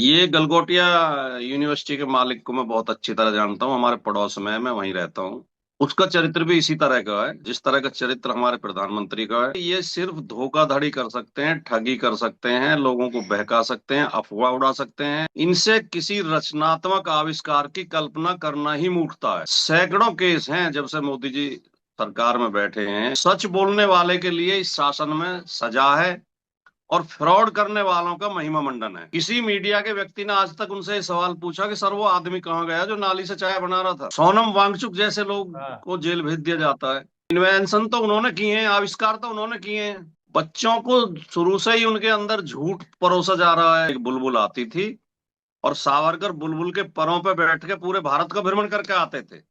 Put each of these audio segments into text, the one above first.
ये गलगोटिया यूनिवर्सिटी के मालिक को मैं बहुत अच्छी तरह जानता हूँ। हमारे पड़ोस में है, मैं वहीं रहता हूँ। उसका चरित्र भी इसी तरह का है जिस तरह का चरित्र हमारे प्रधानमंत्री का है। ये सिर्फ धोखाधड़ी कर सकते हैं, ठगी कर सकते हैं, लोगों को बहका सकते हैं, अफवाह उड़ा सकते हैं। इनसे किसी रचनात्मक आविष्कार की कल्पना करना ही मूर्खता है। सैकड़ों केस हैं जब से मोदी जी सरकार में बैठे हैं। सच बोलने वाले के लिए इस शासन में सजा है और फ्रॉड करने वालों का महिमा मंडन है। किसी मीडिया के व्यक्ति ने आज तक उनसे ये सवाल पूछा कि सर वो आदमी कहाँ गया जो नाली से चाय बना रहा था? सोनम वांगचुक जैसे लोग हाँ। को जेल भेज दिया जाता है। इन्वेंशन तो उन्होंने किए हैं, आविष्कार तो उन्होंने किए हैं। बच्चों को शुरू से ही उनके अंदर झूठ परोसा जा रहा है। एक बुलबुल आती थी और सावरकर बुलबुल के परों पे बैठ के पूरे भारत का भ्रमण करके आते थे।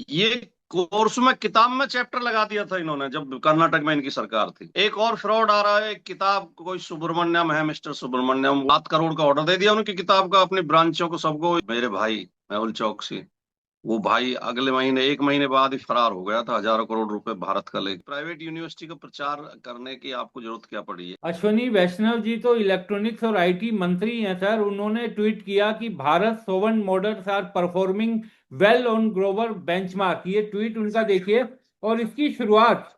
ये कोर्स में किताब में चैप्टर लगा दिया था इन्होंने जब कर्नाटक में इनकी सरकार थी। एक और फ्रॉड आ रहा है, एक किताब कोई सुब्रमण्यम है, मिस्टर सुब्रमण्यम, 7 करोड़ का ऑर्डर दे दिया उनकी किताब का अपनी ब्रांचों को सबको। मेरे भाई मेहुल चौकसी, वो भाई अगले महीने, एक महीने बाद ही फरार हो गया था, हजारों करोड़ रुपए भारत का लेके। प्राइवेट यूनिवर्सिटी का प्रचार करने की आपको जरूरत क्या पड़ी है? अश्वनी वैष्णव जी तो इलेक्ट्रॉनिक्स और आईटी मंत्री हैं सर। उन्होंने ट्वीट किया कि Bharat 7 models are performing well on global benchmark. ये ट्वीट उनका देखिए। और इसकी शुरुआत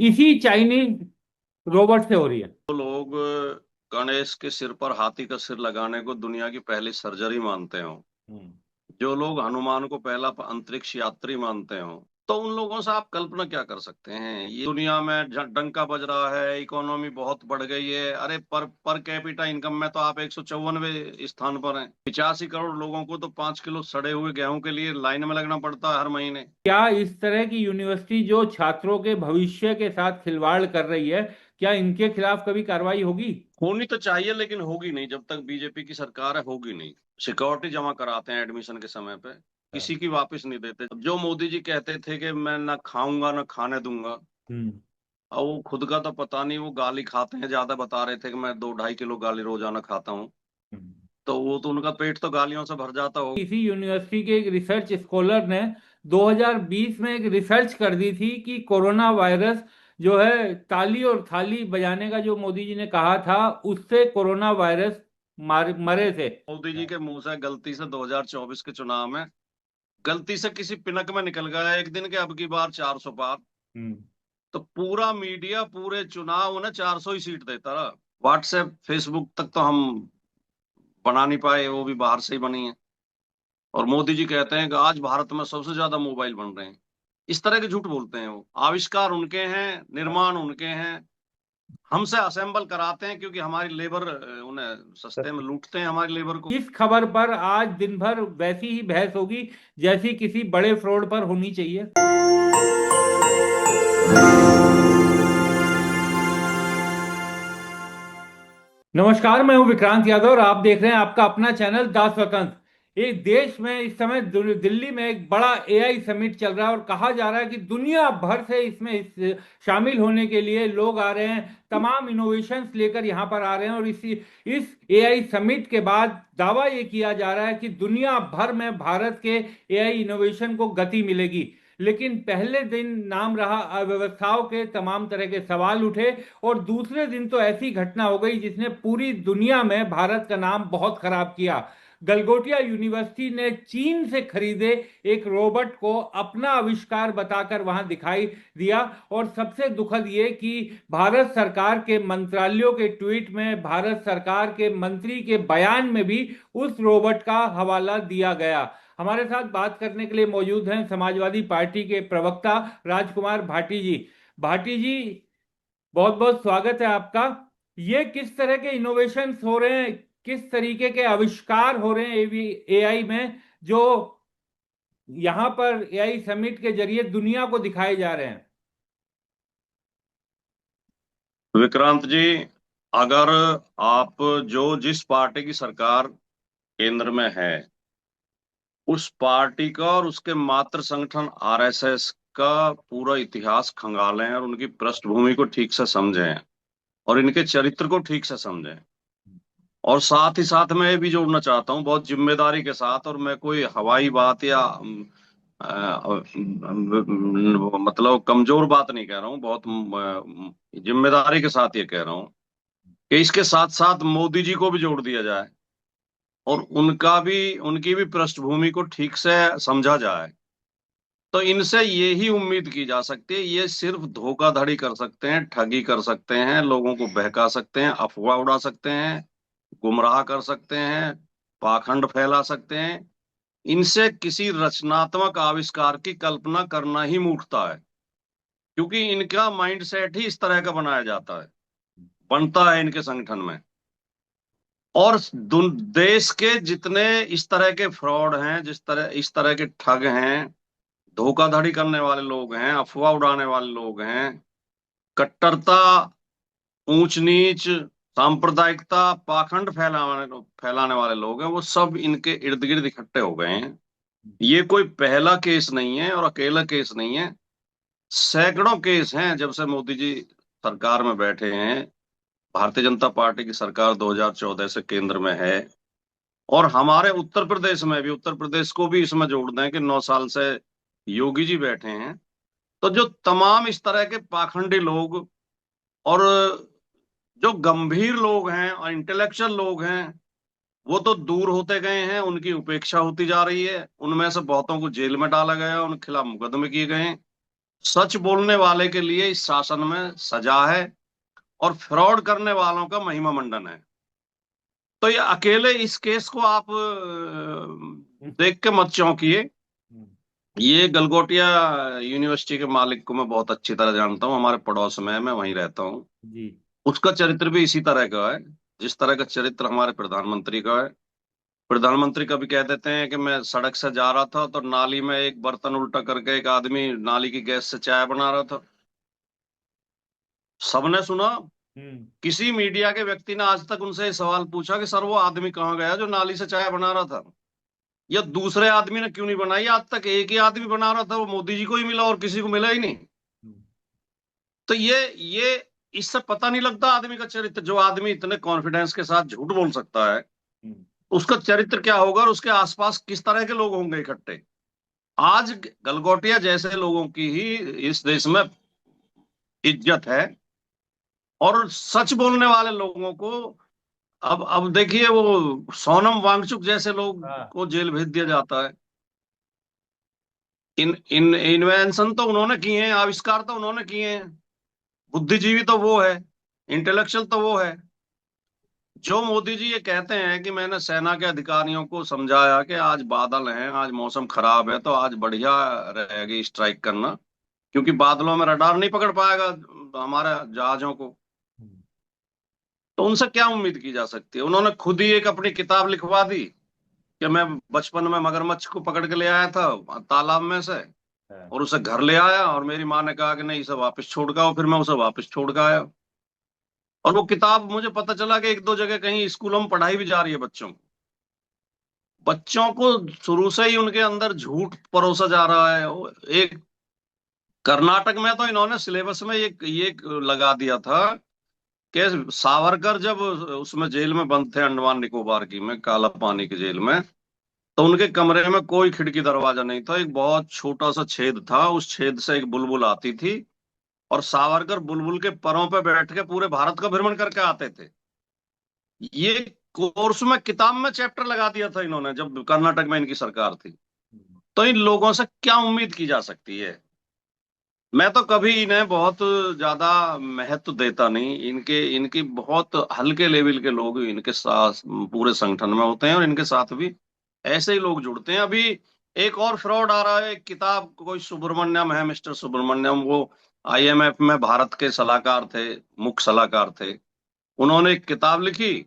इसी चाइनीज रोबोट से हो रही है। तो लोग गणेश के सिर पर हाथी का सिर लगाने को दुनिया की पहली सर्जरी मानते हो, हम्म। जो लोग हनुमान को पहला अंतरिक्ष यात्री मानते हो, तो उन लोगों से आप कल्पना क्या कर सकते हैं? ये दुनिया में डंका बज रहा है, इकोनॉमी बहुत बढ़ गई है। अरे पर कैपिटा इनकम में तो आप 154वें स्थान पर हैं। 85 करोड़ लोगों को तो 5 किलो सड़े हुए गेहूं के लिए लाइन में लगना पड़ता है हर महीने। क्या इस तरह की यूनिवर्सिटी जो छात्रों के भविष्य के साथ खिलवाड़ कर रही है, क्या इनके खिलाफ कभी कार्रवाई होगी? होनी तो चाहिए लेकिन होगी नहीं। जब तक बीजेपी की सरकार है होगी नहीं। सिक्योरिटी जमा कराते हैं एडमिशन के समय पे, किसी की वापस नहीं देते। जो मोदी जी कहते थे कि मैं ना खाऊंगा ना खाने दूंगा, हम्म। और वो खुद का तो पता नहीं, वो गाली खाते हैं ज्यादा। बता रहे थे कि मैं 2-2.5 किलो गाली रोजाना खाता हूँ। हम्म। तो वो तो उनका पेट तो गालियों से भर जाता हो। इसी यूनिवर्सिटी के एक रिसर्च स्कॉलर ने 2020 में एक रिसर्च कर दी थी कि कोरोना वायरस जो है, ताली और थाली बजाने का जो मोदी जी ने कहा था, उससे कोरोना वायरस मरे थे। मोदी जी के मुंह से गलती से 2024 के चुनाव में गलती से किसी पिनक में निकल गया एक दिन के अब की बार 400 पार, हम्म। तो पूरा मीडिया पूरे चुनाव उन्हें 400 ही सीट देता रहा। व्हाट्सएप फेसबुक तक तो हम बना नहीं पाए, वो भी बाहर से ही बनी है। और मोदी जी कहते हैं कि आज भारत में सबसे ज्यादा मोबाइल बन रहे हैं। इस तरह के झूठ बोलते हैं वो। आविष्कार उनके हैं, निर्माण उनके हैं, हमसे असेंबल कराते हैं क्योंकि हमारी लेबर, उन्हें सस्ते में लूटते हैं हमारी लेबर को। इस खबर पर आज दिन भर वैसी ही बहस होगी जैसी किसी बड़े फ्रॉड पर होनी चाहिए। नमस्कार, मैं हूं विक्रांत यादव और आप देख रहे हैं आपका अपना चैनल दास वतन। एक देश में इस समय दिल्ली में एक बड़ा एआई समिट चल रहा है और कहा जा रहा है कि दुनिया भर से इसमें शामिल होने के लिए लोग आ रहे हैं। तमाम इनोवेशंस लेकर यहां पर आ रहे हैं और इस एआई समिट के बाद दावा ये किया जा रहा है कि दुनिया भर में भारत के एआई इनोवेशन को गति मिलेगी। लेकिन पहले दिन नाम रहा अव्यवस्थाओं के, तमाम तरह के सवाल उठे। और दूसरे दिन तो ऐसी घटना हो गई जिसने पूरी दुनिया में भारत का नाम बहुत खराब किया। गलगोटिया यूनिवर्सिटी ने चीन से खरीदे एक रोबोट को अपना आविष्कार बताकर वहां दिखाई दिया। और सबसे दुखद ये कि भारत सरकार के मंत्रालयों के ट्वीट में, भारत सरकार के मंत्री के बयान में भी उस रोबोट का हवाला दिया गया। हमारे साथ बात करने के लिए मौजूद हैं समाजवादी पार्टी के प्रवक्ता राजकुमार भाटी जी। भाटी जी, बहुत बहुत स्वागत है आपका। ये किस तरह के इनोवेशंस हो रहे हैं, किस तरीके के आविष्कार हो रहे हैं एआई में, जो यहां पर एआई समिट के जरिए दुनिया को दिखाए जा रहे हैं? विक्रांत जी, अगर आप जो जिस पार्टी की सरकार केंद्र में है, उस पार्टी का और उसके मातृ संगठन आरएसएस का पूरा इतिहास खंगालें और उनकी पृष्ठभूमि को ठीक से समझें और इनके चरित्र को ठीक से समझें। और साथ ही साथ मैं ये भी जोड़ना चाहता हूँ बहुत जिम्मेदारी के साथ, और मैं कोई हवाई बात या मतलब कमजोर बात नहीं कह रहा हूँ, बहुत जिम्मेदारी के साथ ये कह रहा हूँ कि इसके साथ साथ मोदी जी को भी जोड़ दिया जाए। और उनकी भी पृष्ठभूमि को ठीक से समझा जाए। तो इनसे ये ही उम्मीद की जा सकती है, ये सिर्फ धोखाधड़ी कर सकते हैं, ठगी कर सकते हैं, लोगों को बहका सकते हैं, अफवाह उड़ा सकते हैं, गुमराह कर सकते हैं, पाखंड फैला सकते हैं। इनसे किसी रचनात्मक आविष्कार की कल्पना करना ही मूर्खता है, क्योंकि इनका माइंड सेट ही इस तरह का बनाया जाता है, बनता है इनके संगठन में। और देश के जितने इस तरह के फ्रॉड हैं, इस तरह के ठग हैं, धोखाधड़ी करने वाले लोग हैं, अफवाह उड़ाने वाले लोग हैं, कट्टरता, ऊंच नीच, सांप्रदायिकता, पाखंड फैलाने वाले लोग हैं, वो सब इनके इर्द गिर्द इकट्ठे हो गए हैं। ये कोई पहला केस नहीं है और अकेला केस नहीं है, सैकड़ों केस हैं जब से मोदी जी सरकार में बैठे हैं। भारतीय जनता पार्टी की सरकार 2014 से केंद्र में है। और हमारे उत्तर प्रदेश में भी, उत्तर प्रदेश को भी इसमें जोड़ दें कि 9 साल से योगी जी बैठे हैं। तो जो तमाम इस तरह के पाखंडी लोग और जो गंभीर लोग हैं और इंटेलेक्चुअल लोग हैं, वो तो दूर होते गए हैं, उनकी उपेक्षा होती जा रही है। उनमें से बहुतों को जेल में डाला गया, उनके खिलाफ मुकदमे किए गए हैं। सच बोलने वाले के लिए इस शासन में सजा है और फ्रॉड करने वालों का महिमा मंडन है। तो ये अकेले इस केस को आप देख के मत चौंकिए। ये गलगोटिया यूनिवर्सिटी के मालिक को मैं बहुत अच्छी तरह जानता हूँ, हमारे पड़ोस में है, मैं वहीं रहता हूँ। जी। उसका चरित्र भी इसी तरह का है, जिस तरह का चरित्र हमारे प्रधानमंत्री का है। प्रधानमंत्री कभी कह देते हैं कि मैं सड़क से जा रहा था तो नाली में एक बर्तन उल्टा करके एक आदमी नाली की गैस से चाय बना रहा था। सबने सुना। हम्म। किसी मीडिया के व्यक्ति ने आज तक उनसे ये सवाल पूछा कि सर वो आदमी कहाँ गया जो नाली से चाय बना रहा था? या दूसरे आदमी ने क्यों नहीं बनाई? आज तक एक ही आदमी बना रहा था, वो मोदी जी को ही मिला और किसी को मिला ही नहीं। तो ये इससे पता नहीं लगता आदमी का चरित्र। जो आदमी इतने कॉन्फिडेंस के साथ झूठ बोल सकता है, उसका चरित्र क्या होगा और उसके आसपास किस तरह के लोग होंगे इकट्ठे। आज गलगोटिया जैसे लोगों की ही इस देश में इज्जत है, और सच बोलने वाले लोगों को अब देखिए, वो सोनम वांगचुक जैसे लोग हाँ। को जेल भेज दिया जाता है। इन इन इन्वेंशन तो उन्होंने किए हैं, आविष्कार तो उन्होंने किए हैं, बुद्धिजीवी तो वो है, इंटेलेक्चुअल तो वो है। जो मोदी जी ये कहते हैं कि मैंने सेना के अधिकारियों को समझाया कि आज बादल हैं, आज मौसम खराब है, तो आज बढ़िया रहेगी स्ट्राइक करना, क्योंकि बादलों में रडार नहीं पकड़ पाएगा हमारे जहाजों को। तो उनसे क्या उम्मीद की जा सकती है? उन्होंने खुद ही एक अपनी किताब लिखवा दी कि मैं बचपन में मगरमच्छ को पकड़ के ले आया था तालाब में से, हाँ। और उसे घर ले आया, और मेरी माँ ने कहा कि नहीं, इसे वापस छोड़ के आओ। फिर मैं उसे वापस छोड़ के आया, और वो किताब मुझे पता चला कि एक दो जगह कहीं स्कूलों में पढ़ाई भी जा रही है बच्चों को। बच्चों को शुरू से ही उनके अंदर झूठ परोसा जा रहा है। एक कर्नाटक में तो इन्होंने सिलेबस में ये लगा दिया था कि सावरकर जब उसमें जेल में बंद थे, अंडमान निकोबार की में, काला पानी की जेल में, तो उनके कमरे में कोई खिड़की दरवाजा नहीं था, एक बहुत छोटा सा छेद था, उस छेद से एक बुलबुल आती थी, और सावरकर बुलबुल के परों पे बैठ के पूरे भारत का भ्रमण करके आते थे। ये कोर्स में, किताब में चैप्टर लगा दिया था इन्होंने जब कर्नाटक में इनकी सरकार थी। तो इन लोगों से क्या उम्मीद की जा सकती है? मैं तो कभी इन्हें बहुत ज्यादा महत्व देता नहीं। इनके इनकी बहुत हल्के लेवल के लोग इनके साथ पूरे संगठन में होते हैं, और इनके साथ भी ऐसे ही लोग जुड़ते हैं। अभी एक और फ्रॉड आ रहा है, एक किताब, कोई सुब्रमण्यम है, मिस्टर सुब्रमण्यम, वो आईएमएफ में भारत के सलाहकार थे, मुख्य सलाहकार थे। उन्होंने एक किताब लिखी,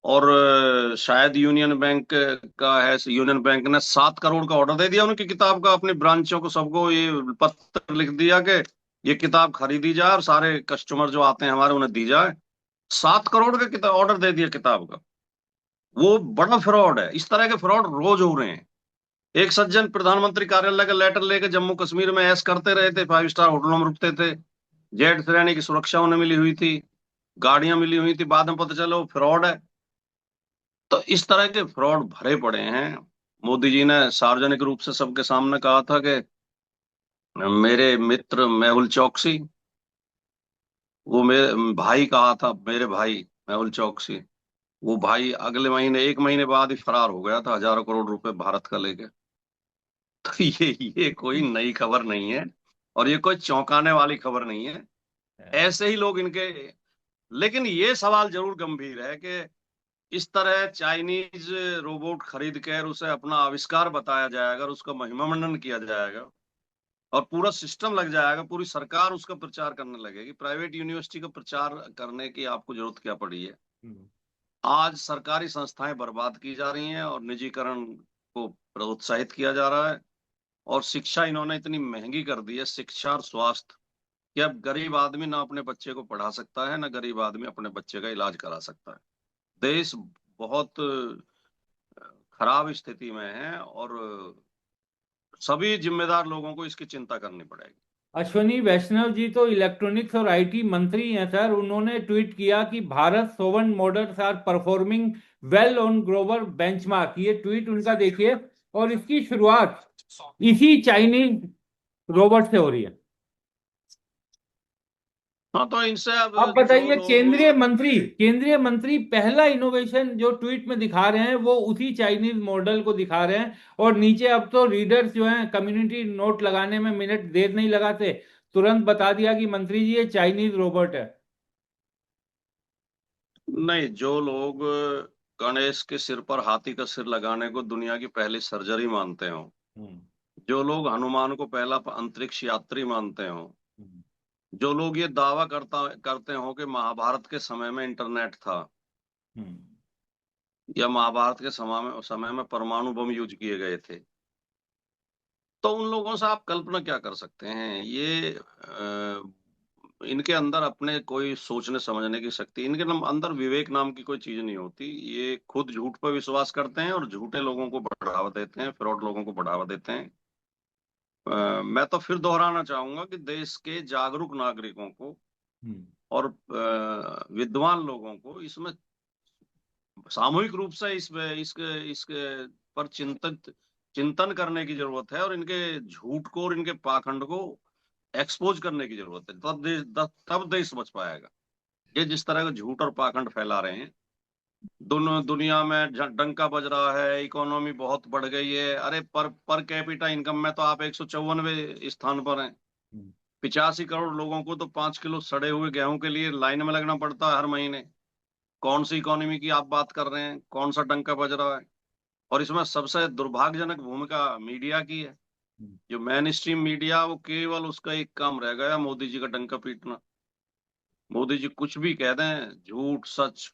और शायद यूनियन बैंक का है, यूनियन बैंक ने 7 करोड़ का ऑर्डर दे दिया उनकी किताब का, अपनी ब्रांचों को सबको ये पत्र लिख दिया कि ये किताब खरीदी जाए और सारे कस्टमर जो आते हैं हमारे उन्हें दी जाए। 7 करोड़ का किताब ऑर्डर दे दिया किताब का। वो बड़ा फ्रॉड है। इस तरह के फ्रॉड रोज हो रहे हैं। एक सज्जन प्रधानमंत्री कार्यालय का लेटर लेके जम्मू कश्मीर में ऐश करते रहे थे, 5 स्टार होटलों में रुकते थे, जेड श्रेणी की सुरक्षा उन्हें मिली हुई थी, गाड़ियां मिली हुई थी, बाद में पता चला वो फ्रॉड है। तो इस तरह के फ्रॉड भरे पड़े हैं। मोदी जी ने सार्वजनिक रूप से सबके सामने कहा था कि मेरे मित्र मेहुल चौकसी, वो मेरे भाई कहा था, मेरे भाई मेहुल चौकसी, वो भाई अगले महीने, एक महीने बाद ही फरार हो गया था, हजारों करोड़ रुपए भारत का लेके। तो ये कोई नई खबर नहीं है, और ये कोई चौंकाने वाली खबर नहीं है। ऐसे ही लोग इनके, लेकिन ये सवाल जरूर गंभीर है कि इस तरह चाइनीज रोबोट खरीद कर उसे अपना आविष्कार बताया जाएगा और उसका महिमामंडन किया जाएगा, और पूरा सिस्टम लग जाएगा, पूरी सरकार उसका प्रचार करने लगेगी। प्राइवेट यूनिवर्सिटी का प्रचार करने की आपको जरूरत क्या पड़ी है? आज सरकारी संस्थाएं बर्बाद की जा रही हैं और निजीकरण को प्रोत्साहित किया जा रहा है। और शिक्षा इन्होंने इतनी महंगी कर दी है, शिक्षा और स्वास्थ्य, कि अब गरीब आदमी ना अपने बच्चे को पढ़ा सकता है, ना गरीब आदमी अपने बच्चे का इलाज करा सकता है। देश बहुत खराब स्थिति में है, और सभी जिम्मेदार लोगों को इसकी चिंता करनी पड़ेगी। अश्वनी वैष्णव जी तो इलेक्ट्रॉनिक्स और आईटी मंत्री हैं सर। उन्होंने ट्वीट किया कि Bharat 7 models are performing well on global benchmark. ये ट्वीट उनका देखिए, और इसकी शुरुआत इसी चाइनीज रोबोट से हो रही है। हाँ, तो इनसे अब अब जो बताइए, लोग, केंद्रीय मंत्री पहला इनोवेशन जो ट्वीट में दिखा रहे हैं वो उसी चाइनीज मॉडल को दिखा रहे हैं। और नीचे अब तो रीडर्स जो हैं कम्युनिटी नोट लगाने में मिनट देर नहीं लगाते, तुरंत बता दिया कि मंत्री जी ये चाइनीज रोबोट है। नहीं, जो लोग गणेश के सिर पर हाथी का सिर लगाने को दुनिया की पहली सर्जरी मानते हो, हम्म। जो लोग हनुमान को पहला अंतरिक्ष यात्री मानते हो, हम्म। जो लोग ये दावा करते हो कि महाभारत के समय में इंटरनेट था, हम्म। या महाभारत के समय में परमाणु बम यूज किए गए थे, तो उन लोगों से आप कल्पना क्या कर सकते हैं? ये इनके अंदर अपने कोई सोचने समझने की शक्ति, इनके अंदर विवेक नाम की कोई चीज नहीं होती। ये खुद झूठ पर विश्वास करते हैं और झूठे लोगों को बढ़ावा देते हैं, फ्रॉड लोगों को बढ़ावा देते हैं। मैं तो फिर दोहराना चाहूंगा कि देश के जागरूक नागरिकों को हम्म। और विद्वान लोगों को इसमें सामूहिक रूप से इसके इसके पर चिंतित चिंतन करने की जरूरत है, और इनके झूठ को और इनके पाखंड को एक्सपोज करने की जरूरत है। तब देश बच पाएगा। ये जिस तरह का झूठ और पाखंड फैला रहे हैं, दोनों दुनिया में डंका बज रहा है, इकोनॉमी बहुत बढ़ गई है। अरे पर पर कैपिटा इनकम में तो आप 154वें स्थान पर हैं। हम्म। 85 करोड़ लोगों को तो 5 किलो सड़े हुए गेहूं के लिए लाइन में लगना पड़ता है हर महीने। कौन सी इकोनॉमी की आप बात कर रहे हैं? कौन सा डंका बज रहा है? और इसमें सबसे दुर्भाग्यजनक भूमिका मीडिया की है। हम्म। जो मेन स्ट्रीम मीडिया, वो केवल उसका एक काम रह गया, मोदी जी का डंका पीटना। मोदी जी कुछ भी कह दें, झूठ सच,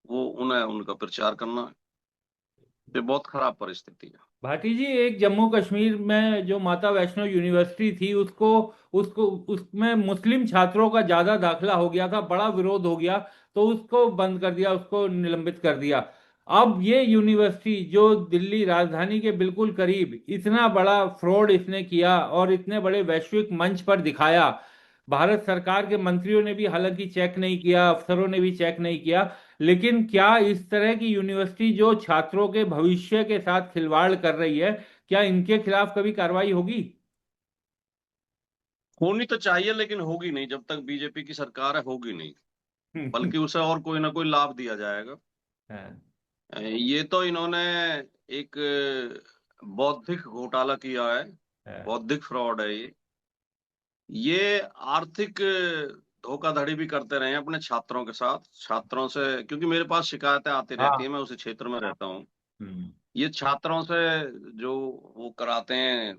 वो उन्हें उनका प्रचार करना है। ये बहुत खराब परिस्थिति है। भाटी जी, एक जम्मू कश्मीर में जो माता वैष्णो यूनिवर्सिटी थी, उसको उसको उसमें मुस्लिम छात्रों का ज्यादा दाखिला हो गया था, बड़ा विरोध हो गया, तो उसको बंद कर दिया, उसको निलंबित कर दिया। अब ये यूनिवर्सिटी जो दिल्ली राजधानी के बिल्कुल करीब, इतना बड़ा फ्रॉड इसने किया और इतने बड़े वैश्विक मंच पर दिखाया। भारत सरकार के मंत्रियों ने भी हालांकि चेक नहीं किया, अफसरों ने भी चेक नहीं किया, लेकिन क्या इस तरह की यूनिवर्सिटी जो छात्रों के भविष्य के साथ खिलवाड़ कर रही है, क्या इनके खिलाफ कभी कार्रवाई होगी? होनी तो चाहिए, लेकिन होगी नहीं। जब तक बीजेपी की सरकार है, होगी नहीं। बल्कि उसे और कोई ना कोई लाभ दिया जाएगा। हाँ। ये तो इन्होंने एक बौद्धिक घोटाला किया है। हाँ। बौद्धिक फ्रॉड है ये आर्थिक धोखाधड़ी भी करते रहे हैं अपने छात्रों के साथ, छात्रों से। क्योंकि मेरे पास शिकायतें आती रहती हाँ। हैं, मैं उसी क्षेत्र में रहता हूँ। हम्म। ये छात्रों से जो वो कराते हैं,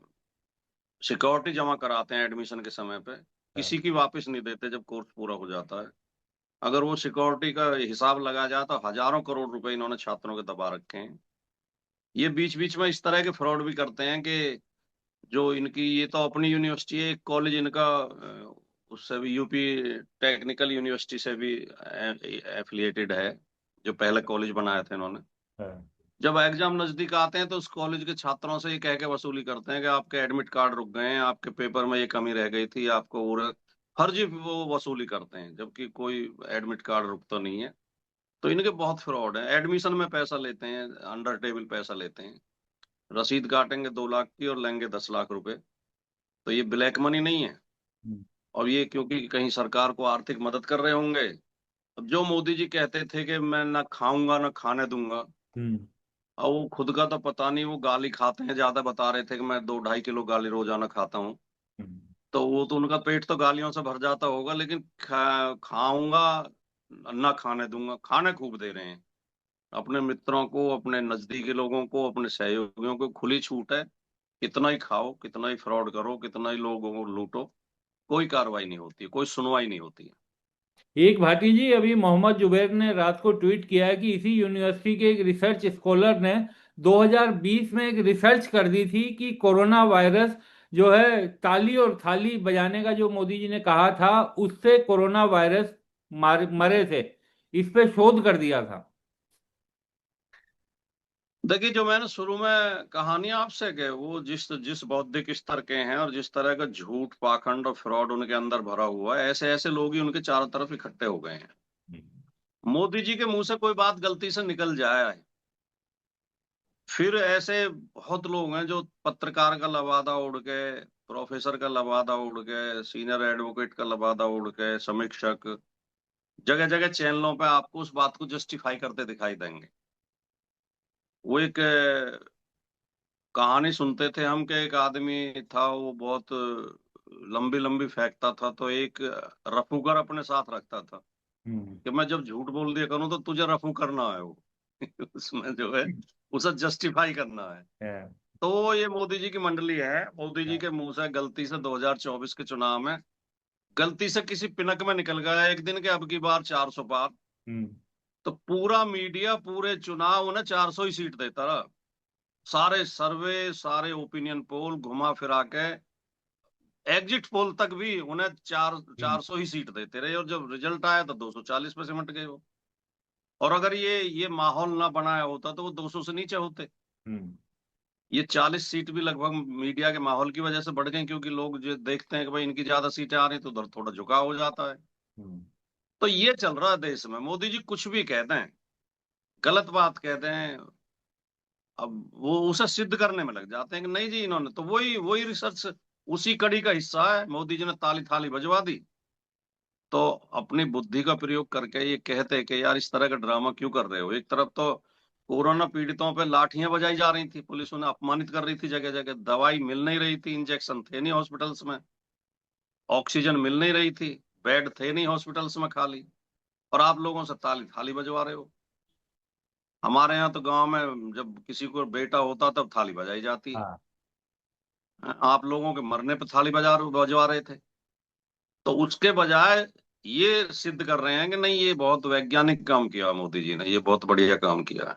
सिक्योरिटी जमा कराते हैं एडमिशन के समय पे, हाँ। किसी की वापस नहीं देते जब कोर्स पूरा हो जाता है। अगर वो सिक्योरिटी का हिसाब लगाया जाए तो हजारों करोड़ रुपए इन्होंने छात्रों के दबा रखे हैं। ये बीच बीच में इस तरह के फ्रॉड भी करते हैं कि जो इनकी, ये तो अपनी यूनिवर्सिटी है, एक कॉलेज इनका उससे भी, यूपी टेक्निकल यूनिवर्सिटी से भी एफिलिएटेड है, जो पहले कॉलेज बनाए थे इन्होंने। हाँ। जब एग्जाम नजदीक आते हैं तो उस कॉलेज के छात्रों से ये कह के वसूली करते हैं कि आपके एडमिट कार्ड रुक गए हैं, आपके पेपर में ये कमी रह गई थी, आपको वो फर्जी वो वसूली करते हैं, जबकि कोई एडमिट कार्ड रुकता नहीं है। तो इनके बहुत फ्रॉड है। एडमिशन में पैसा लेते हैं, अंडर टेबल पैसा लेते हैं। रसीद काटेंगे 2 लाख की और लेंगे 10 लाख रुपए। तो ये ब्लैक मनी नहीं है। हम्म। और ये क्योंकि कहीं सरकार को आर्थिक मदद कर रहे होंगे, अब जो मोदी जी कहते थे कि मैं ना खाऊंगा ना खाने दूंगा, हम्म। अब वो खुद का तो पता नहीं, वो गाली खाते हैं ज्यादा, बता रहे थे कि मैं 2-2.5 किलो गाली रोजाना खाता हूँ। हम्म। तो वो तो उनका पेट तो गालियों से भर जाता होगा, लेकिन खाऊंगा ना खाने दूंगा, खाने खूब दे रहे हैं अपने मित्रों को, अपने नजदीकी लोगों को, अपने सहयोगियों को खुली छूट है। कितना ही खाओ, कितना ही फ्रॉड करो, कितना ही लोगों को लूटो, कोई कार्रवाई नहीं होती है, कोई सुनवाई नहीं होती है। एक भाटी जी, अभी मोहम्मद जुबैर ने रात को ट्वीट किया है कि इसी यूनिवर्सिटी के एक रिसर्च स्कॉलर ने 2020 में एक रिसर्च कर दी थी कि कोरोना वायरस जो है, ताली और थाली बजाने का जो मोदी जी ने कहा था, उससे कोरोना वायरस मरे थे। इस पे शोध कर दिया था। देखिए, जो मैंने शुरू में कहानी आपसे कि वो जिस जिस बौद्धिक स्तर के हैं और जिस तरह का झूठ पाखंड और फ्रॉड उनके अंदर भरा हुआ है, ऐसे ऐसे लोग ही उनके चारों तरफ इकट्ठे हो गए हैं। मोदी जी के मुंह से कोई बात गलती से निकल जाए, फिर ऐसे बहुत लोग हैं जो पत्रकार का लबादा उड़ के, प्रोफेसर का लबादा उड़ के, सीनियर एडवोकेट का लबादा उड़ के, समीक्षक, जगह जगह चैनलों पे आपको उस बात को जस्टिफाई करते दिखाई देंगे। वो एक कहानी सुनते थे हम कि एक आदमी था, वो बहुत लंबी लंबी फेंकता था, तो एक रफूकर अपने साथ रखता था हम्म। कि मैं जब झूठ बोल दिया करूं तो तुझे रफू करना है वो उसमें जो है, उसे जस्टिफाई करना है। है। तो ये मोदी जी की मंडली है। मोदी जी के मुंह से गलती से 2024 के चुनाव में गलती से किसी पिनक में निकल गया एक दिन के अब की बार 400 पार, हम्म। तो पूरा मीडिया पूरे चुनाव उन्हें 400 ही सीट देता रहा। सारे सर्वे, सारे ओपिनियन पोल घुमा फिरा के, एग्जिट पोल तक भी उन्हें चार हम्म। 400 ही सीट देते रहे, और जब रिजल्ट आया तो 240 पे सिमट गए वो। और अगर ये माहौल ना बनाया होता तो वो 200 से नीचे होते। हम्म। ये 40 सीट भी लगभग मीडिया के माहौल की वजह से बढ़ गई, क्योंकि लोग जो देखते हैं कि भाई इनकी ज्यादा सीटें आ रही तो उधर थोड़ा झुकाव हो जाता है। हम्म। तो ये चल रहा है देश में। मोदी जी कुछ भी कहते हैं, गलत बात कहते हैं, अब वो उसे सिद्ध करने में लग जाते हैं कि नहीं जी इन्होंने तो वही वही रिसर्च, उसी कड़ी का हिस्सा है। मोदी जी ने ताली थाली बजवा दी, तो अपनी बुद्धि का प्रयोग करके ये कहते हैं कि यार इस तरह का ड्रामा क्यों कर रहे हो। एक तरफ तो कोरोना पीड़ितों पे लाठियां बजाई जा रही थी, पुलिस उन्हें अपमानित कर रही थी जगह जगह, दवाई मिल नहीं रही थी, इंजेक्शन थे नहीं हॉस्पिटल्स में, ऑक्सीजन मिल नहीं रही थी, बेड थे नहीं हॉस्पिटल्स में खाली, और आप लोगों से ताली थाली बजवा रहे हो। हमारे यहाँ तो गांव में जब किसी को बेटा होता तब थाली बजाई जाती है। हाँ। आप लोगों के मरने पे थाली बजवा रहे थे। तो उसके बजाय ये सिद्ध कर रहे हैं कि नहीं, ये बहुत वैज्ञानिक काम किया मोदी जी ने, ये बहुत बढ़िया काम किया है।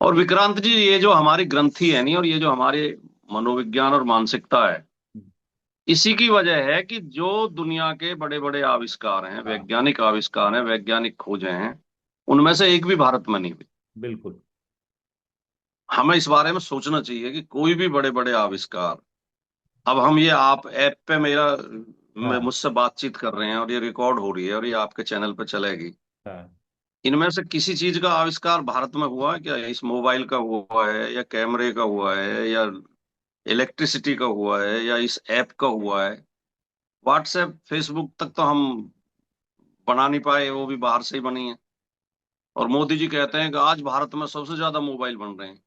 और विक्रांत जी, ये जो हमारी ग्रंथि है नहीं, और ये जो हमारे मनोविज्ञान और मानसिकता है, इसी की वजह है कि जो दुनिया के बड़े बड़े आविष्कार हैं, हाँ। वैज्ञानिक आविष्कार हैं, वैज्ञानिक खोजें हैं, उनमें से एक भी भारत में नहीं हुई। बिल्कुल। हमें इस बारे में सोचना चाहिए कि कोई भी बड़े बड़े आविष्कार, अब हम ये आप ऐप पे हाँ। मुझसे बातचीत कर रहे हैं और ये रिकॉर्ड हो रही है और ये आपके चैनल पे चलेगी, हाँ। इनमें से किसी चीज का आविष्कार भारत में हुआ है क्या? इस मोबाइल का हुआ है, या कैमरे का हुआ है, या इलेक्ट्रिसिटी का हुआ है, या इस ऐप का हुआ है? व्हाट्सएप फेसबुक तक तो हम बना नहीं पाए, वो भी बाहर से ही बनी है। और मोदी जी कहते हैं कि आज भारत में सबसे ज्यादा मोबाइल बन रहे हैं।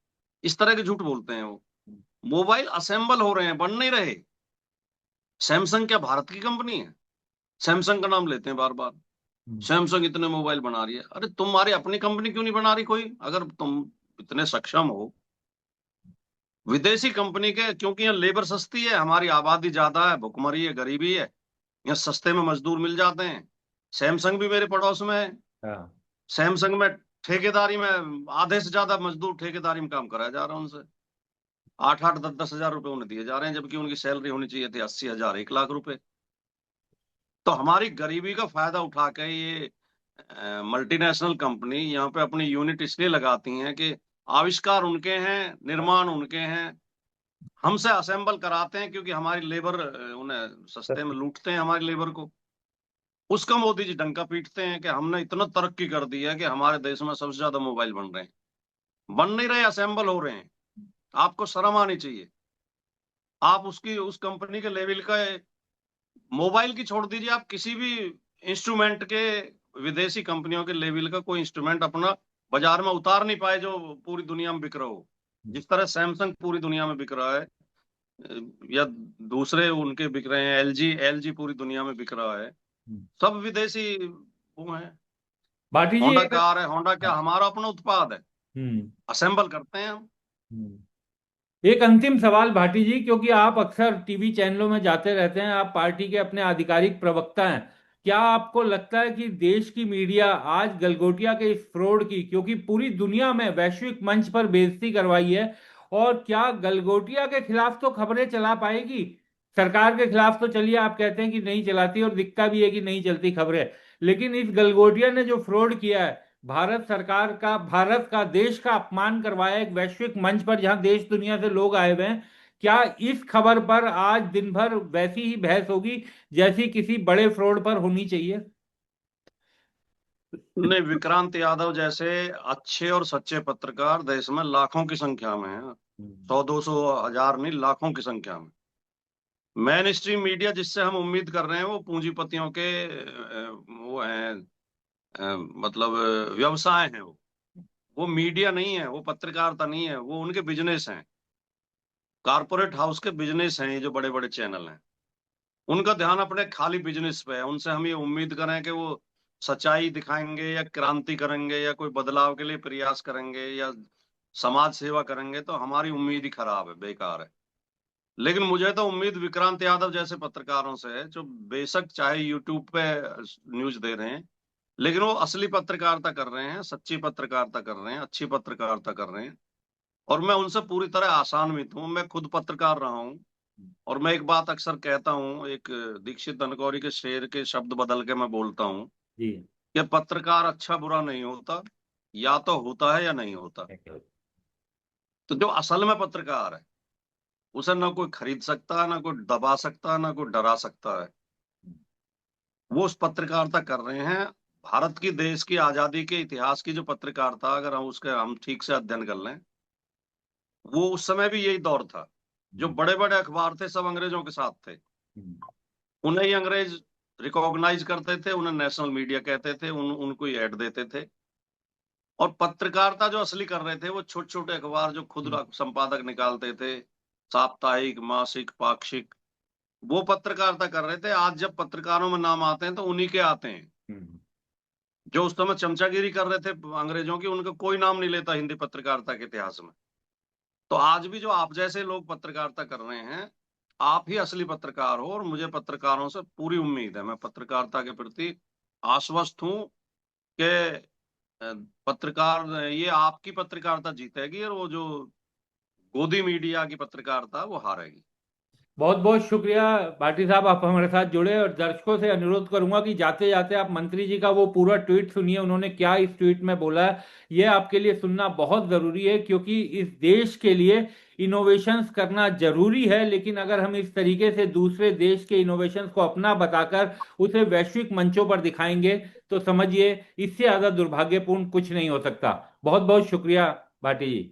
इस तरह के झूठ बोलते हैं वो। मोबाइल असेंबल हो रहे हैं, बन नहीं रहे। सैमसंग क्या भारत की कंपनी है? सैमसंग का नाम लेते हैं बार बार, हम्म। सैमसंग इतने मोबाइल बना रही है। अरे तुम्हारी अपनी कंपनी क्यों नहीं बना रही कोई? अगर तुम इतने सक्षम हो, विदेशी कंपनी के, क्योंकि यहाँ लेबर सस्ती है, हमारी आबादी ज्यादा है, भुखमरी है, गरीबी है, यहाँ सस्ते में मजदूर मिल जाते हैं। सैमसंग भी मेरे पड़ोस में है। हाँ। सैमसंग में ठेकेदारी में आधे से ज्यादा मजदूर ठेकेदारी में काम कराया जा रहा है उनसे। 8-8 10 10 हजार रुपए उन्हें दिए जा रहे हैं, जबकि उनकी सैलरी होनी चाहिए थी 80 हजार, 1 लाख रुपए। तो हमारी गरीबी का फायदा उठा के ये मल्टीनेशनल कंपनी यहाँ पे अपनी यूनिट इसलिए लगाती हैं कि आविष्कार उनके हैं, निर्माण उनके हैं, हमसे असेंबल कराते हैं, क्योंकि हमारी लेबर, उन्हें सस्ते में सत्य। लूटते हैं हमारी लेबर को। उसका मोदी जी डंका पीटते हैं कि हमने इतना तरक्की कर दी है कि हमारे देश में सबसे ज्यादा मोबाइल बन रहे हैं। बन नहीं रहे, असेंबल हो रहे हैं। आपको शर्म आनी चाहिए। आप उसकी उस कंपनी के लेवल का मोबाइल की छोड़ दीजिए, आप किसी भी इंस्ट्रूमेंट के विदेशी कंपनियों के लेवल का कोई इंस्ट्रूमेंट अपना बाजार में उतार नहीं पाए जो पूरी दुनिया में बिक रहा हो। जिस तरह सैमसंग पूरी दुनिया में बिक रहा है, या दूसरे उनके बिक रहे हैं, एलजी एलजी पूरी दुनिया में बिक रहा है। सब विदेशी वो है। भाटी जी होंडा एक। कार है, होंडा क्या हाँ। हमारा अपना उत्पाद है, हम्म। असेंबल करते हैं हम। एक अंतिम सवाल भाटी जी, क्योंकि आप अक्सर टीवी चैनलों में जाते रहते हैं, आप पार्टी के अपने आधिकारिक प्रवक्ता हैं। क्या आपको लगता है कि देश की मीडिया आज गलगोटिया के इस फ्रॉड की, क्योंकि पूरी दुनिया में वैश्विक मंच पर बेइज्जती करवाई है, और क्या गलगोटिया के खिलाफ तो खबरें चला पाएगी? सरकार के खिलाफ तो चलिए आप कहते हैं कि नहीं चलाती, और दिखता भी है कि नहीं चलती खबरें, लेकिन इस गलगोटिया ने जो फ्रॉड किया है, भारत सरकार का, भारत का, देश का अपमान करवाया एक वैश्विक मंच पर जहां देश दुनिया से लोग आए हुए हैं, क्या इस खबर पर आज दिन भर वैसी ही बहस होगी जैसी किसी बड़े फ्रॉड पर होनी चाहिए? नहीं, विक्रांत यादव जैसे अच्छे और सच्चे पत्रकार देश में लाखों की संख्या में है। 100 200 हजार नहीं, लाखों की संख्या में। मेन स्ट्रीम मीडिया जिससे हम उम्मीद कर रहे हैं वो पूंजीपतियों के वो हैं, मतलब व्यवसाय हैं वो मीडिया नहीं है, वो पत्रकारिता नहीं है, वो उनके बिजनेस हैं। कारपोरेट हाउस के बिजनेस हैं ये जो बड़े बड़े चैनल हैं। उनका ध्यान अपने खाली बिजनेस पे है। उनसे हम ये उम्मीद करें कि वो सच्चाई दिखाएंगे या क्रांति करेंगे या कोई बदलाव के लिए प्रयास करेंगे या समाज सेवा करेंगे, तो हमारी उम्मीद ही खराब है, बेकार है। लेकिन मुझे तो उम्मीद विक्रांत यादव जैसे पत्रकारों से है, जो बेशक चाहे यूट्यूब पे न्यूज दे रहे हैं, लेकिन वो असली पत्रकारिता कर रहे हैं, सच्ची पत्रकारिता कर रहे हैं, अच्छी पत्रकारिता कर रहे हैं। और मैं उनसे पूरी तरह आसान्वित हूँ। मैं खुद पत्रकार रहा हूँ। और मैं एक बात अक्सर कहता हूँ, एक दीक्षित धनकौरी के शेर के शब्द बदल के मैं बोलता हूँ जी। कि पत्रकार अच्छा बुरा नहीं होता, या तो होता है या नहीं होता। तो जो असल में पत्रकार है उसे ना कोई खरीद सकता है, ना कोई दबा सकता है, ना कोई डरा सकता है। वो उस पत्रकारिता कर रहे हैं। भारत की, देश की आजादी के इतिहास की जो पत्रकारिता, अगर हम ठीक से अध्ययन कर लें, वो उस समय भी यही दौर था। जो बड़े बड़े अखबार थे सब अंग्रेजों के साथ थे। उन्हें ही अंग्रेज रिकॉग्नाइज करते थे, उन्हें नेशनल मीडिया कहते थे, उनको ही ऐड देते थे। और पत्रकारिता जो असली कर रहे थे वो छोटे छोटे अखबार जो खुद संपादक निकालते थे, साप्ताहिक, मासिक, पाक्षिक, वो पत्रकारिता कर रहे थे। आज जब पत्रकारों में नाम आते हैं तो उन्हीं के आते हैं। जो उस समय चमचागिरी कर रहे थे अंग्रेजों की, उनका कोई नाम नहीं लेता हिंदी पत्रकारिता के इतिहास में। तो आज भी जो आप जैसे लोग पत्रकारिता कर रहे हैं, आप ही असली पत्रकार हो। और मुझे पत्रकारों से पूरी उम्मीद है, मैं पत्रकारिता के प्रति आश्वस्त हूँ कि पत्रकार, ये आपकी पत्रकारिता जीतेगी और वो जो गोदी मीडिया की पत्रकारिता वो हारेगी। बहुत बहुत शुक्रिया भाटी साहब, आप हमारे साथ जुड़े, और दर्शकों से अनुरोध करूंगा कि जाते जाते आप मंत्री जी का वो पूरा ट्वीट सुनिए, उन्होंने क्या इस ट्वीट में बोला है। ये आपके लिए सुनना बहुत जरूरी है, क्योंकि इस देश के लिए इनोवेशंस करना जरूरी है, लेकिन अगर हम इस तरीके से दूसरे देश के इनोवेशंस को अपना बताकर उसे वैश्विक मंचों पर दिखाएंगे, तो समझिए इससे ज्यादा दुर्भाग्यपूर्ण कुछ नहीं हो सकता। बहुत बहुत शुक्रिया भाटी जी।